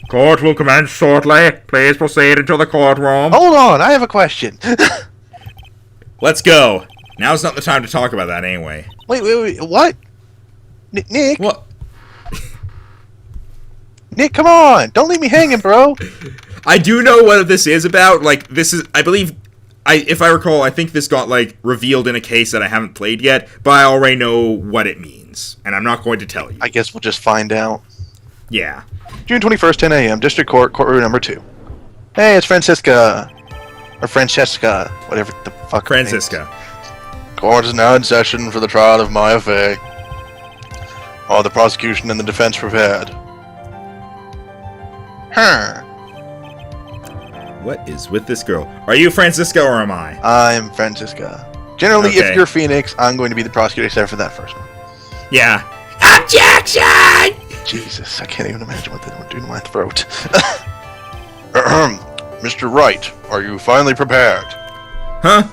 Court will commence shortly. Please proceed into the courtroom. Hold on, I have a question. Let's go. Now's not the time to talk about that anyway. Wait, what? Nick? What? Nick, come on! Don't leave me hanging, bro! I do know what this is about. Like, this is, I believe, if I recall, I think this got, like, revealed in a case that I haven't played yet, but I already know what it means, and I'm not going to tell you. I guess we'll just find out. Yeah. June 21st, 10 a.m., District Court, courtroom number 2. Hey, it's Francisca. Or Francesca, whatever the fuck. Francisca. Court is now in session for the trial of Maya Fey. Are the prosecution and the defense prepared? What is with this girl? Are you Francisca or am I? I'm Francisca. Generally, Okay. if you're Phoenix, I'm going to be the prosecutor except for that first one. Yeah. Objection! Jesus, I can't even imagine what they would do to my throat. Mr. Wright, are you finally prepared? Huh?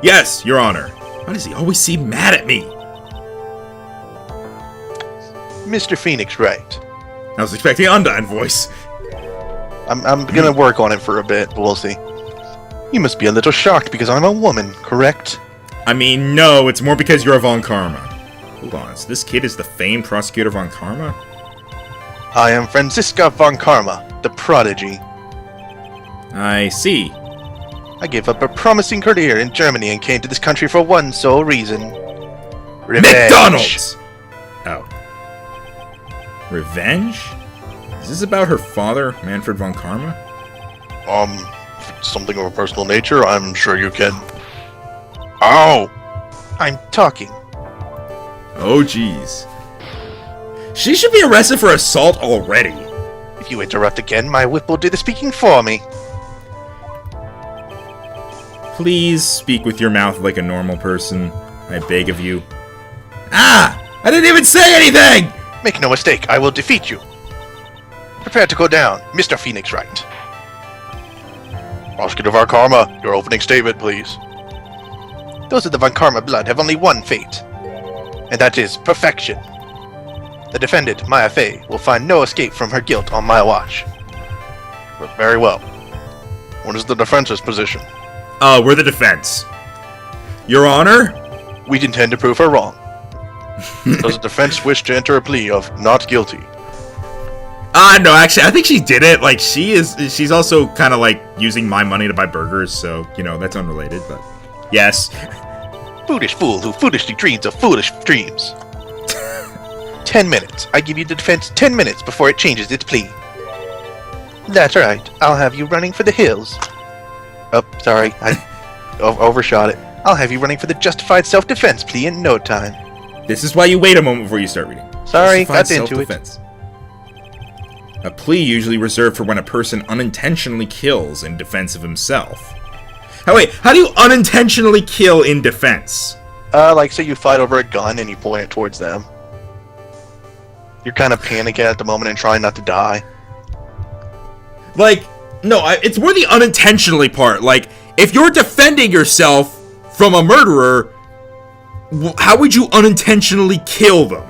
Yes, Your Honor. Why does he always seem mad at me? Mr. Phoenix Wright. I was expecting an Undyne voice. I'm gonna work on it for a bit, but we'll see. You must be a little shocked because I'm a woman, correct? I mean, no, it's more because you're a Von Karma. Hold on, so this kid is the famed prosecutor Von Karma? I am Francisca Von Karma, the prodigy. I see. I gave up a promising career in Germany and came to this country for one sole reason. Revenge. McDonald's! Oh. Revenge? Is this about her father, Manfred Von Karma? If it's something of a personal nature, I'm sure you can... Ow! I'm talking. Oh, jeez. She should be arrested for assault already. If you interrupt again, my whip will do the speaking for me. Please speak with your mouth like a normal person. I beg of you. Ah! I didn't even say anything! Make no mistake, I will defeat you. Prepare to go down, Mr. Phoenix Wright. Prosecutor Von Karma, your opening statement, please. Those of the Von Karma blood have only one fate, and that is perfection. The defendant, Maya Fey, will find no escape from her guilt on my watch. Very well. What is the defense's position? We're the defense. Your Honor? We intend to prove her wrong. Does the defense wish to enter a plea of not guilty? No, actually, I think she did it. Like, she's also kind of, like, using my money to buy burgers, so, you know, that's unrelated, but... Yes. Foolish fool who foolishly dreams of foolish dreams. 10 minutes. I give you the defense 10 minutes before it changes its plea. That's right. I'll have you running for the hills. Oh, sorry. I overshot it. I'll have you running for the justified self-defense plea in no time. This is why you wait a moment before you start reading. Sorry, Justified got into it. self-defense. A plea usually reserved for when a person unintentionally kills in defense of himself. Wait, how do you unintentionally kill in defense? Like, say you fight over a gun and you point it towards them. You're kind of panicking at the moment and trying not to die. Like, no, it's more the unintentionally part. Like, if you're defending yourself from a murderer, how would you unintentionally kill them?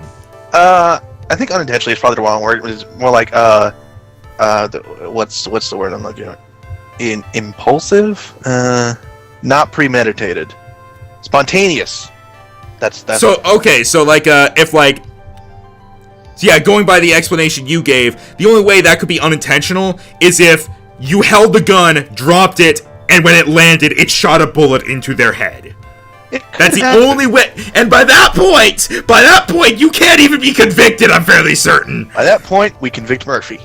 I think unintentionally is probably the wrong word. It's more like, what's the word I'm looking at? Impulsive? Not premeditated. Spontaneous. That's so, okay, so, like, if, like... So yeah, going by the explanation you gave, the only way that could be unintentional is if you held the gun, dropped it, and when it landed, it shot a bullet into their head. That's the only way. And by that point, you can't even be convicted, I'm fairly certain. By that point, we convict Murphy.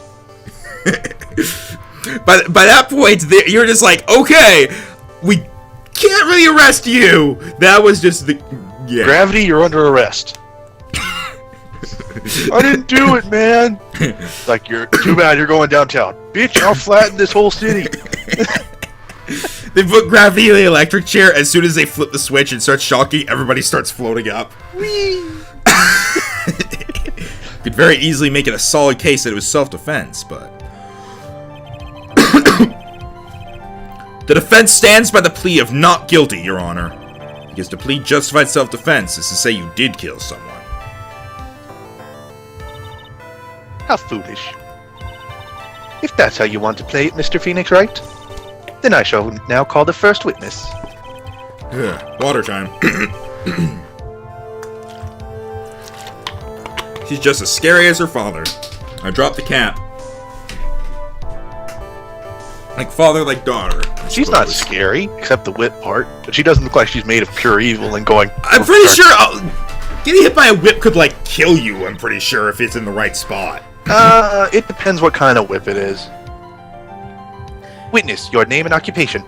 By that point, you're just like, okay, we can't really arrest you. That was just the... Yeah. Gravity, you're under arrest. I didn't do it, man. Like, you're too bad you're going downtown. Bitch, I'll flatten this whole city. They put gravity in the electric chair. As soon as they flip the switch and start shocking, everybody starts floating up. Could very easily make it a solid case that it was self-defense, but... The defense stands by the plea of not guilty, Your Honor. Because to plead justified self-defense is to say you did kill someone. How foolish. If that's how you want to play it, Mr. Phoenix Wright, then I shall now call the first witness. Water time. She's just as scary as her father. I dropped the cap. Like father, like daughter. She's not scary, except the whip part, but she doesn't look like she's made of pure evil and going... I'm pretty sure getting hit by a whip could, like, kill you, I'm pretty sure, if it's in the right spot. It depends what kind of whip it is. Witness, your name and occupation.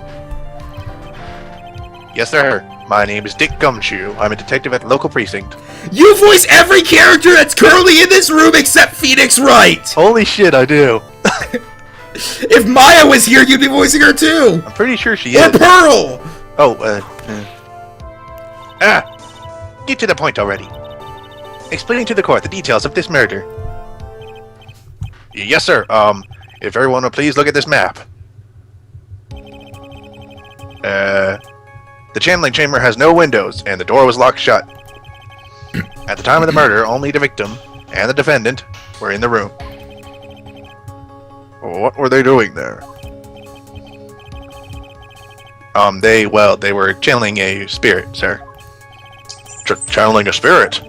Yes, sir. My name is Dick Gumshoe. I'm a detective at the local precinct. You voice every character that's currently in this room except Phoenix Wright! Holy shit, I do. If Maya was here, you'd be voicing her too! I'm pretty sure she or is. Or Pearl! Get to the point already. Explaining to the court the details of this murder. Yes, sir. If everyone will please look at this map. The channeling chamber has no windows, and the door was locked shut. At the time of the murder, only the victim and the defendant were in the room. What were they doing there? They were channeling a spirit, sir. Channeling a spirit?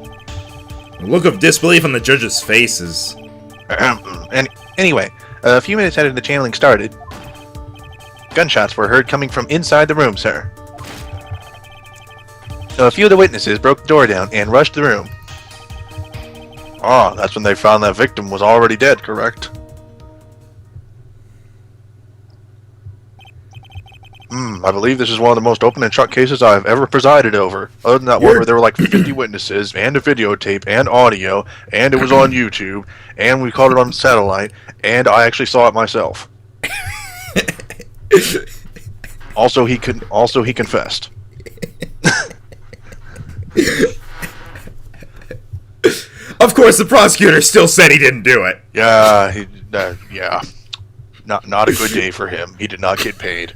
The look of disbelief on the judge's faces. Anyway, a few minutes after the channeling started, gunshots were heard coming from inside the room, sir. A few of the witnesses broke the door down and rushed the room. Ah, that's when they found that victim was already dead, correct? I believe this is one of the most open and shut cases I've ever presided over. Other than that one where there were like 50 witnesses, and a videotape, and audio, and it was on YouTube, and we caught it on satellite, and I actually saw it myself. Also, he confessed. Of course, the prosecutor still said he didn't do it. Yeah, yeah. Not a good day for him. He did not get paid.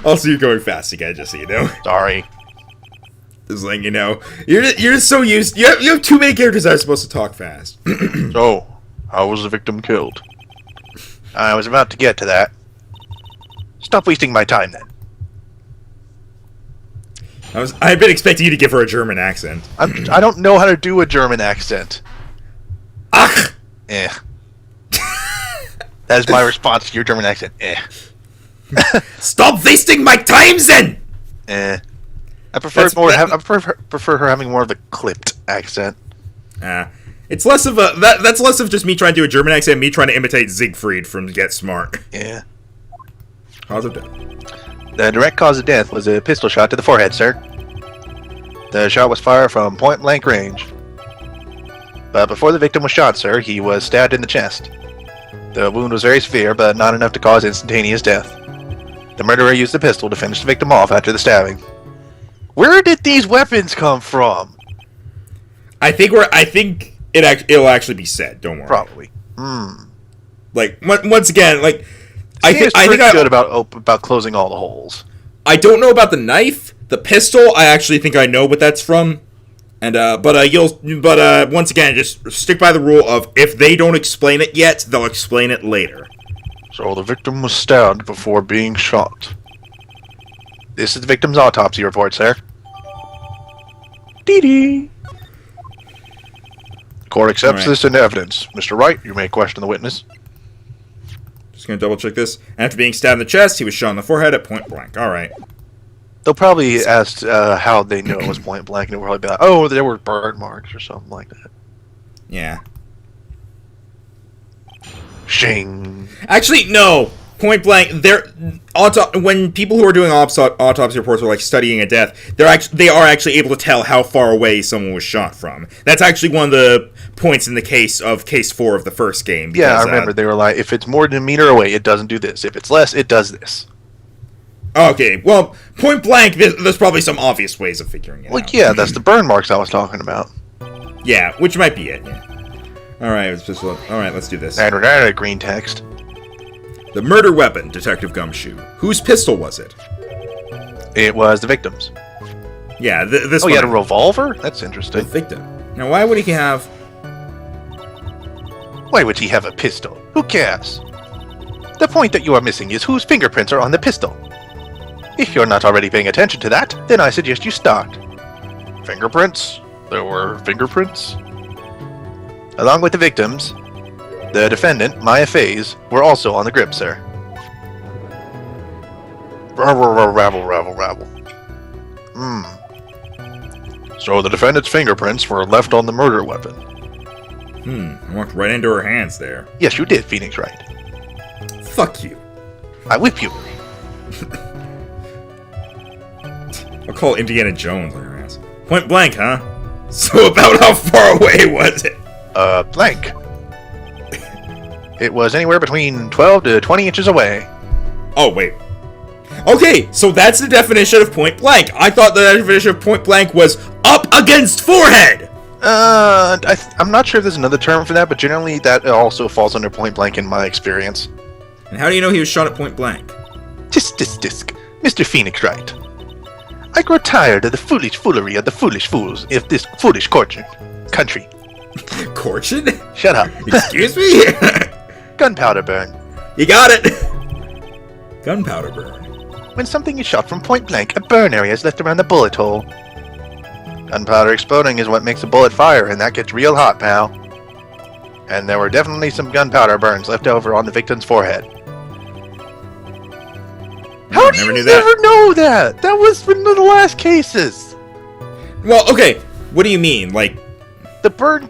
Also, you're going fast again, just so you know. Sorry. Just letting you know. You're just so used... You have too many characters that are supposed to talk fast. So, how was the victim killed? I was about to get to that. Stop wasting my time, then. I've been expecting you to give her a German accent. I don't know how to do a German accent. Ach! Eh. That is my response to your German accent. Eh. Stop wasting my time, then! Eh. I prefer her having more of a clipped accent. It's less of a... That's less of just me trying to do a German accent and me trying to imitate Siegfried from Get Smart. Yeah. Cause of death. The direct cause of death was a pistol shot to the forehead, sir. The shot was fired from point-blank range. But before the victim was shot, sir, he was stabbed in the chest. The wound was very severe, but not enough to cause instantaneous death. The murderer used the pistol to finish the victim off after the stabbing. Where did these weapons come from? I think it'll actually be said. Don't worry. Probably. Like once again, like I think good about closing all the holes. I don't know about the knife, the pistol. I actually think I know what that's from. And but once again, just stick by the rule of if they don't explain it yet, they'll explain it later. So the victim was stabbed before being shot. This is the victim's autopsy report, sir. Dee-dee. The court accepts this into evidence. Mr. Wright, you may question the witness. Just gonna double check this. After being stabbed in the chest, he was shot in the forehead at point blank. All right. They'll probably ask how they know it was point blank, and it'll probably be like, oh, there were burn marks or something like that. Yeah. Shing. Actually, no. Point blank. When people who are doing autopsy reports are like studying a death, they are actually able to tell how far away someone was shot from. That's actually one of the points in the case 4 of the first game. Because, yeah, I remember they were like, if it's more than a meter away, it doesn't do this. If it's less, it does this. Okay, well, point blank, there's probably some obvious ways of figuring it out. Well, yeah, that's the burn marks I was talking about. Yeah, which might be it, yeah. Alright, let's do this. And green text. The murder weapon, Detective Gumshoe. Whose pistol was it? It was the victim's. Yeah, this one. Oh, he had a revolver? That's interesting. The victim. Now, why would he have... Why would he have a pistol? Who cares? The point that you are missing is whose fingerprints are on the pistol. If you're not already paying attention to that, then I suggest you start. Fingerprints? There were fingerprints? Along with the victims, the defendant, Maya Faze, were also on the grip, sir. Rabble. So the defendant's fingerprints were left on the murder weapon. I walked right into her hands there. Yes, you did, Phoenix Wright. Fuck you. I whip you. I'll call Indiana Jones on your ass. Point blank, huh? So about how far away was it? Blank. It was anywhere between 12 to 20 inches away. Oh, wait. Okay, so that's the definition of point blank. I thought the definition of point blank was up against forehead. I'm not sure if there's another term for that, but generally that also falls under point blank in my experience. And how do you know he was shot at point blank? Tisk, Mr. Phoenix Wright. I grow tired of the foolish foolery of the foolish fools of this foolish country. Corchin? Shut up. Excuse me? Gunpowder burn. You got it. Gunpowder burn. When something is shot from point blank, a burn area is left around the bullet hole. Gunpowder exploding is what makes a bullet fire, and that gets real hot, pal. And there were definitely some gunpowder burns left over on the victim's forehead. How do you never know that? That was one of the last cases. Well, okay. What do you mean? Like, the burn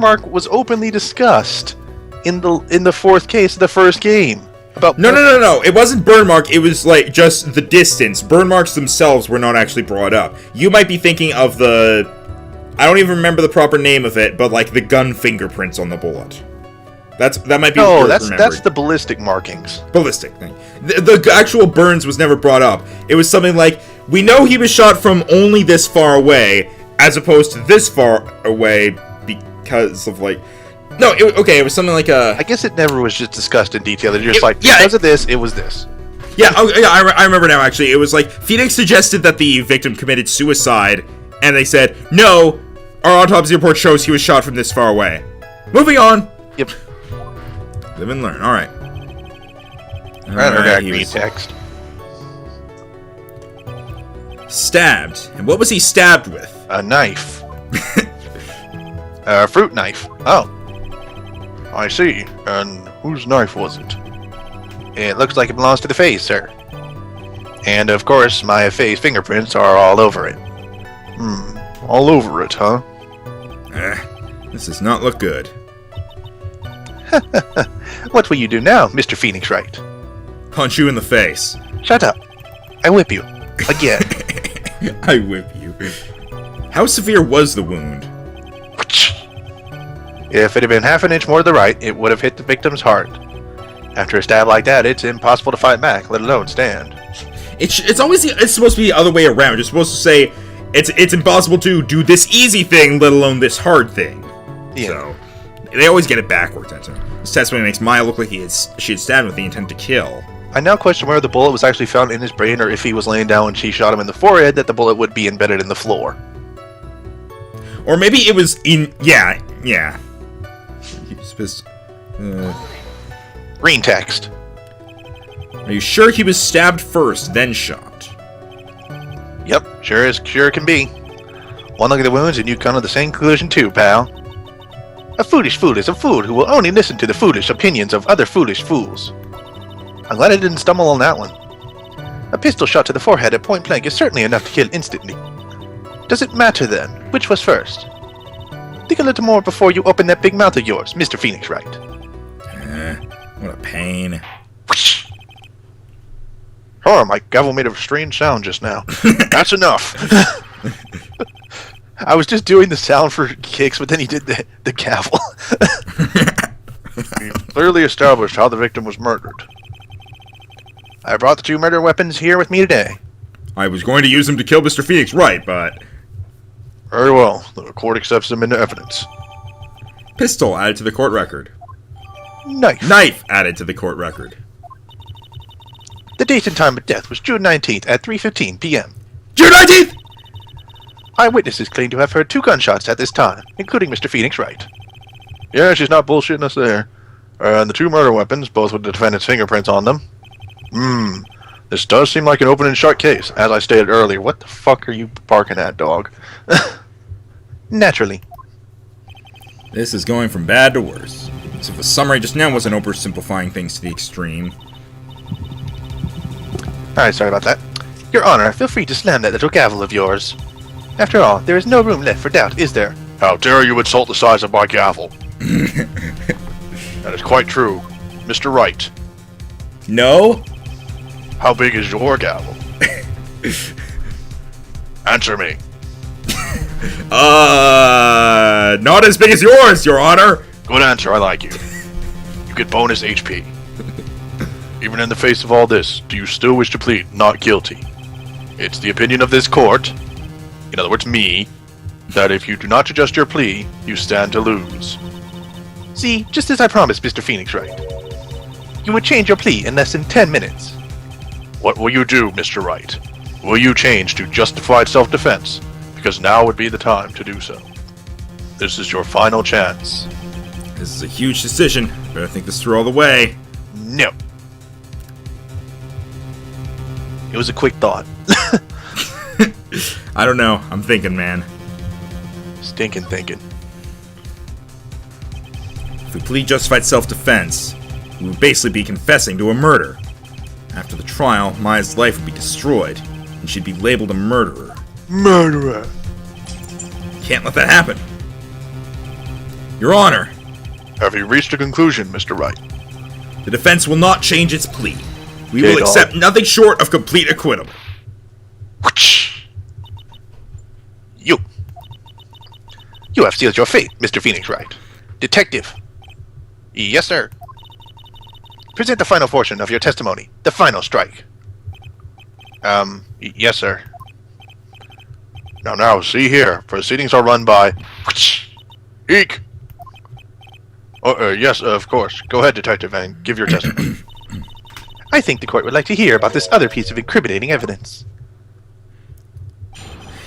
mark was openly discussed in the fourth case of the first game. No. It wasn't burn mark. It was like just the distance. Burn marks themselves were not actually brought up. You might be thinking of the, I don't even remember the proper name of it, but like the gun fingerprints on the bullet. That might be. No, that's the ballistic markings. Ballistic thing. The actual burns was never brought up. It was something like, we know he was shot from only this far away, as opposed to this far away because of like. No, it was something like a. I guess it never was just discussed in detail. They're just because of this, it was this. Yeah, I remember now. Actually, it was like Phoenix suggested that the victim committed suicide, and they said, "No, our autopsy report shows he was shot from this far away." Moving on. Yep. Live and learn. All right. Green text. Stabbed. And what was he stabbed with? A knife. A fruit knife. Oh. I see. And whose knife was it? It looks like it belongs to the face, sir. And of course, my face fingerprints are all over it. All over it, huh? This does not look good. What will you do now, Mr. Phoenix Wright? Punch you in the face. Shut up. I whip you. Again. I whip you. How severe was the wound? If it had been half an inch more to the right, it would have hit the victim's heart. After a stab like that, it's impossible to fight back, let alone stand. It's supposed to be the other way around. You're supposed to say it's impossible to do this easy thing, let alone this hard thing. Yeah. So they always get it backwards. This testimony makes Maya look like she had stabbed with the intent to kill. I now question whether the bullet was actually found in his brain, or if he was laying down when she shot him in the forehead, that the bullet would be embedded in the floor. Or maybe it was in. Yeah. Green text. Are you sure he was stabbed first, then shot? Yep, sure can be. One look at the wounds and you come to the same conclusion too, pal. A foolish fool is a fool who will only listen to the foolish opinions of other foolish fools. I'm glad I didn't stumble on that one. A pistol shot to the forehead at point blank is certainly enough to kill instantly. Does it matter then, which was first? Think a little more before you open that big mouth of yours, Mr. Phoenix Wright. What a pain. Oh, my gavel made a strange sound just now. That's enough. I was just doing the sound for kicks, but then he did the gavel. We clearly established how the victim was murdered. I brought the two murder weapons here with me today. I was going to use them to kill Mr. Phoenix Wright, but... Very well. The court accepts them into evidence. Pistol added to the court record. Knife added to the court record. The date and time of death was June 19th at 3:15 p.m. June 19th?! Eyewitnesses claim to have heard 2 gunshots at this time, including Mr. Phoenix Wright. Yeah, she's not bullshitting us there. And the two murder weapons, both with the defendant's fingerprints on them. This does seem like an open and shut case. As I stated earlier, what the fuck are you barking at, dog? Naturally. This is going from bad to worse. As if a summary just now wasn't oversimplifying things to the extreme. Alright, sorry about that. Your Honor, feel free to slam that little gavel of yours. After all, there is no room left for doubt, is there? How dare you insult the size of my gavel? That is quite true. Mr. Wright. No? How big is your gavel? Answer me. Not as big as yours, Your Honor. Good answer, I like you. You get bonus HP. Even in the face of all this, do you still wish to plead not guilty? It's the opinion of this court, in other words me, that if you do not adjust your plea, you stand to lose. See, just as I promised, Mr. Phoenix Wright. You would change your plea in less than 10 minutes. What will you do, Mr. Wright? Will you change to justified self-defense? Because now would be the time to do so. This is your final chance. This is a huge decision. Better think this through all the way. No. It was a quick thought. I don't know. I'm thinking, man. Stinking thinking. If we plead justified self-defense, we would basically be confessing to a murder. After the trial, Maya's life would be destroyed, and she'd be labeled a murderer. Murderer. Can't let that happen. Your Honor. Have you reached a conclusion, Mr. Wright? The defense will not change its plea. We Okay, will accept nothing short of complete acquittal. You have sealed your fate, Mr. Phoenix Wright. Detective. Yes, sir. Present the final portion of your testimony. The final strike. Yes, sir. Now, see here. Proceedings are run by... Eek! Yes, of course. Go ahead, Detective, and give your testimony. I think the court would like to hear about this other piece of incriminating evidence.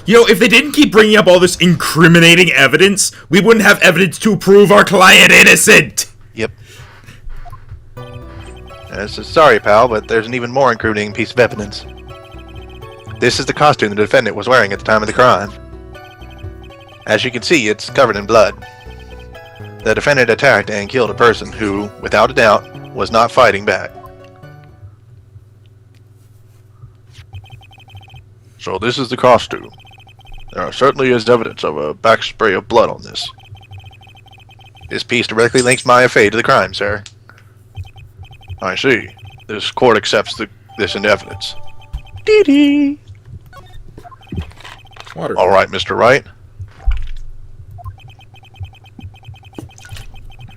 You know, if they didn't keep bringing up all this incriminating evidence, we wouldn't have evidence to prove our client innocent! Yep. Sorry, pal, but there's an even more incriminating piece of evidence. This is the costume the defendant was wearing at the time of the crime. As you can see, it's covered in blood. The defendant attacked and killed a person who, without a doubt, was not fighting back. So this is the costume. There certainly is evidence of a backspray of blood on this. This piece directly links Maya Fey to the crime, sir. I see. This court accepts this in evidence. Dee-dee! Water. All right, Mr. Wright.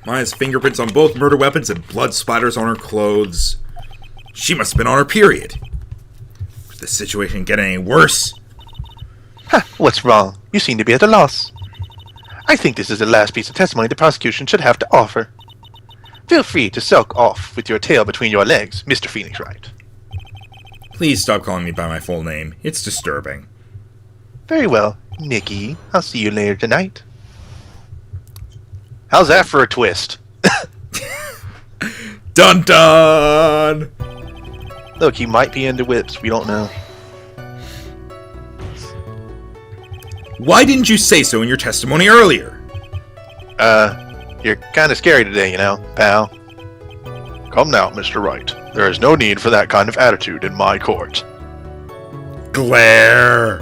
Maya's fingerprints on both murder weapons and blood splatters on her clothes. She must have been on her period. Could the situation get any worse? Ha! What's wrong? You seem to be at a loss. I think this is the last piece of testimony the prosecution should have to offer. Feel free to sulk off with your tail between your legs, Mr. Phoenix Wright. Please stop calling me by my full name. It's disturbing. Very well, Nikki. I'll see you later tonight. How's that for a twist? Dun dun! Look, he might be into whips. We don't know. Why didn't you say so in your testimony earlier? You're kind of scary today, you know, pal. Come now, Mr. Wright. There is no need for that kind of attitude in my court. Glare!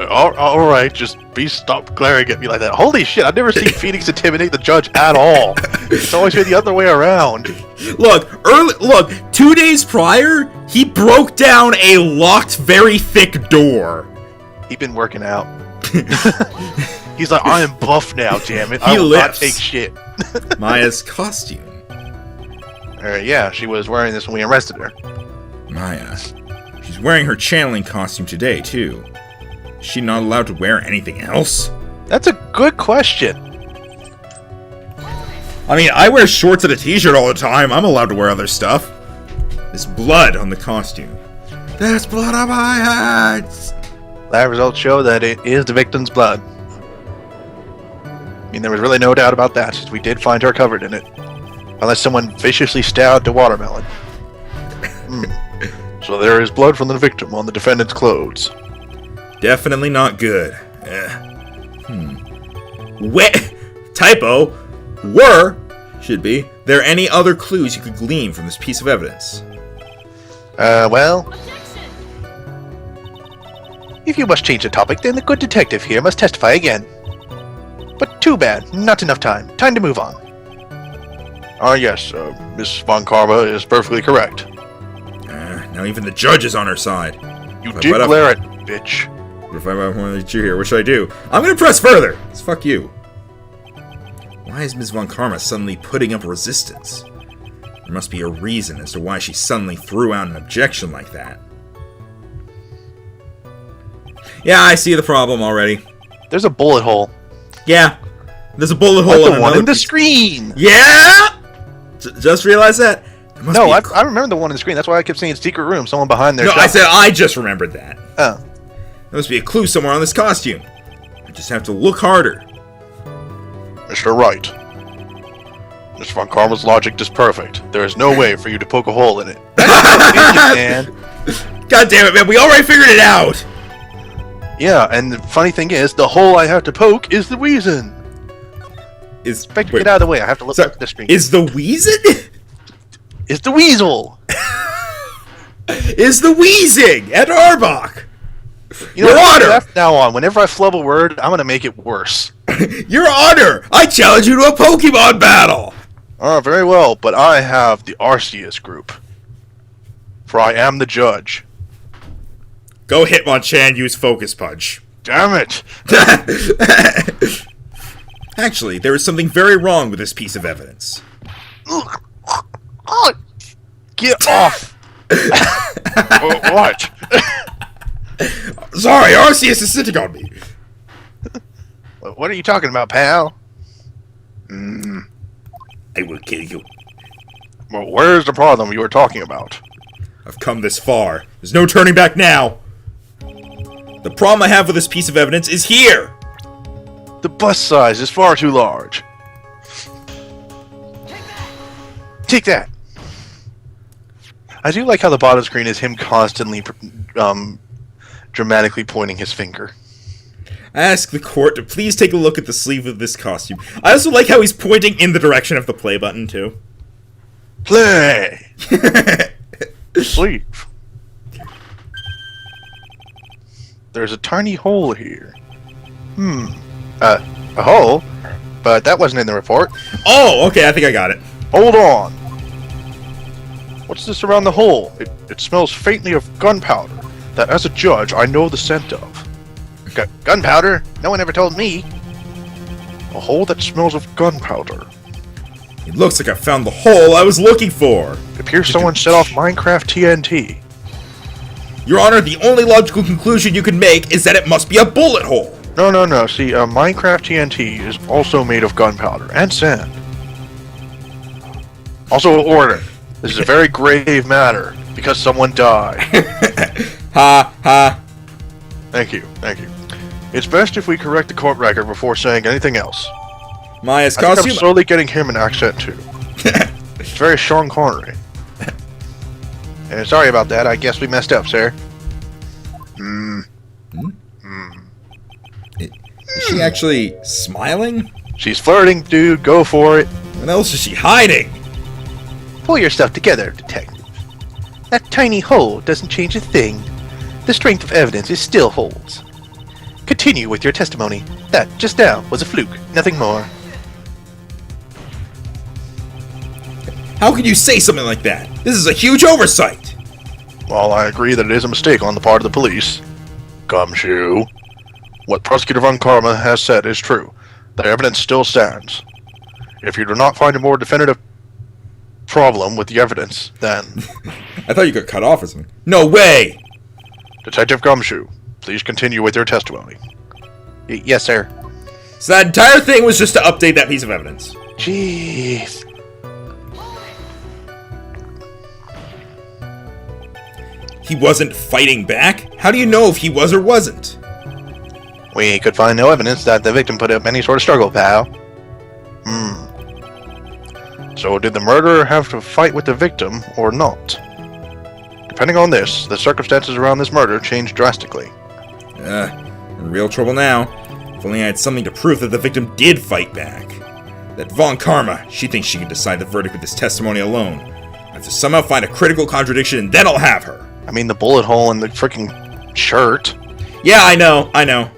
All right, just stop glaring at me like that. Holy shit, I've never seen Phoenix intimidate the judge at all. It's always been the other way around. Look, 2 days prior, he broke down a locked, very thick door. He's been working out. He's like, I am buff now, damn it. I will not take shit. Maya's costume. Yeah, she was wearing this when we arrested her. Maya. She's wearing her channeling costume today, too. Is she not allowed to wear anything else? That's a good question. I mean, I wear shorts and a t-shirt all the time. I'm allowed to wear other stuff. There's blood on the costume. There's blood on my hands! Lab results show that it is the victim's blood. I mean, there was really no doubt about that, since we did find her covered in it. Unless someone viciously stabbed a watermelon. So there is blood from the victim on the defendant's clothes. Definitely not good. Typo. Should be there any other clues you could glean from this piece of evidence? Well... If you must change the topic, then the good detective here must testify again. But too bad, not enough time. Time to move on. Yes, Miss Von Karma is perfectly correct. Now even the judge is on her side. You did glare at me, bitch. What if I want you here? What should I do? I'm gonna press further! It's fuck you. Why is Ms. Von Karma suddenly putting up resistance? There must be a reason as to why she suddenly threw out an objection like that. Yeah, I see the problem already. There's a bullet hole. Yeah, there's a bullet hole like the one in the screen. Yeah! Just realized that? No, I remember the one in the screen. That's why I kept saying secret room. Someone behind there. No, I said I just remembered that. Oh. There must be a clue somewhere on this costume. I just have to look harder. Mr. Wright. Miss Von Karma's logic is perfect. There is no way for you to poke a hole in it. Man. God damn it, man. We already figured it out. Yeah, and the funny thing is, the hole I have to poke is the reason. Get out of the way. I have to look at the screen. Is the reason? Is the weasel. Is the wheezing at Arbok. Your Honor! From now on, whenever I flub a word, I'm going to make it worse. Your Honor! I challenge you to a Pokemon battle! Very well, but I have the Arceus group. For I am the judge. Go Hitmonchan, use Focus Punch. Damn it! Actually, there is something very wrong with this piece of evidence. Get off! What? Sorry, Arceus is sitting on me. What are you talking about, pal? I will kill you. Well, where's the problem you were talking about? I've come this far. There's no turning back now. The problem I have with this piece of evidence is here. The bust size is far too large. Take that. I do like how the bottom screen is him constantly dramatically pointing his finger. I ask the court to please take a look at the sleeve of this costume. I also like how he's pointing in the direction of the play button, too. Play! Sleeve. There's a tiny hole here. A hole? But that wasn't in the report. Oh, okay, I think I got it. Hold on. What's this around the hole? It smells faintly of gunpowder, that as a judge I know the scent of. Gunpowder? No one ever told me. A hole that smells of gunpowder. It looks like I found the hole I was looking for. It appears someone set off Minecraft TNT. Your Honor, the only logical conclusion you can make is that it must be a bullet hole. No. See, Minecraft TNT is also made of gunpowder and sand. Also, order. This is a very grave matter, because someone died. Ha. Thank you. It's best if we correct the court record before saying anything else. Maya's I think costume... I'm slowly getting him an accent, too. It's very Sean Connery. And sorry about that, I guess we messed up, sir. Is she actually smiling? She's flirting, dude, go for it. What else is she hiding? Pull yourself together, detective. That tiny hole doesn't change a thing. The strength of evidence is still holds. Continue with your testimony. That, just now, was a fluke, nothing more. How can you say something like that? This is a huge oversight! Well, I agree that it is a mistake on the part of the police. Gumshoe. What Prosecutor Von Karma has said is true. The evidence still stands. If you do not find a more definitive problem with the evidence, then... I thought you got cut off or something. No way! Detective Gumshoe, please continue with your testimony. Yes, sir. So that entire thing was just to update that piece of evidence. Jeez. He wasn't fighting back? How do you know if he was or wasn't? We could find no evidence that the victim put up any sort of struggle, pal. So did the murderer have to fight with the victim or not? Depending on this, the circumstances around this murder change drastically. We're in real trouble now. If only I had something to prove that the victim did fight back. That Von Karma, she thinks she can decide the verdict with this testimony alone. I have to somehow find a critical contradiction and then I'll have her. I mean, the bullet hole in the freaking shirt. Yeah, I know.